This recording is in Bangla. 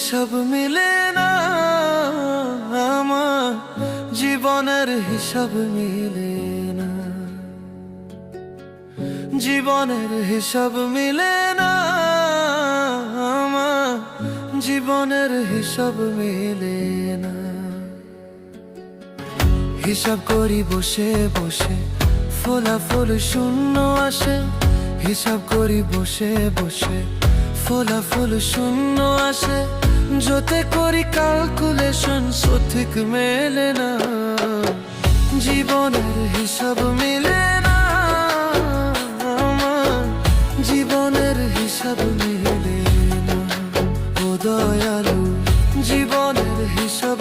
হিসাব মিলে না, আমার জীবনের হিসাব মিলে না, জীবনের হিসাব মিলে না, আমার জীবনের হিসাব মিলে না। হিসাব করি বসে বসে, ফলাফল শূন্য আসে। হিসাব করি বসে বসে, ফলাফল শূন্য আসে। যতে করি ক্যালকুলেশন সঠিক মেলে না, জীবনের হিসাব মিলে না, আমার জীবনের হিসাব মিলে না। ও দয়ালু, জীবনের হিসাব